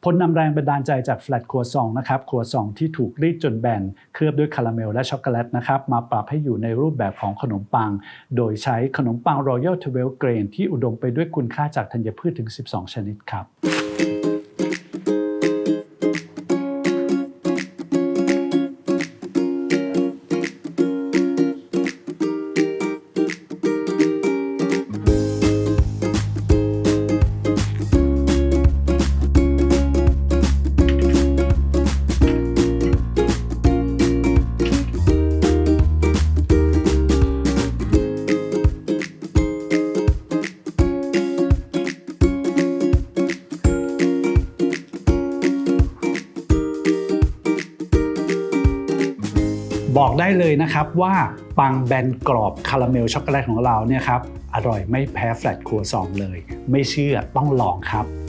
ผลนำแรงบันดาลใจจากแฟลตครัวซองนะครับครัวซองที่ถูกรีดจนแบนเคลือบด้วยคาราเมลและช็อกโกแลตนะครับมาปรับให้อยู่ในรูปแบบของขนมปังโดยใช้ขนมปังรอยัล12 เกรนที่อุดมไปด้วยคุณค่าจากธัญพืชถึง12 ชนิดครับบอกได้เลยนะครับว่าปังแบนกรอบคาราเมลช็อกโกแลตของเราเนี่ยครับอร่อยไม่แพ้แฟลตครัวซองเลยไม่เชื่อต้องลองครับ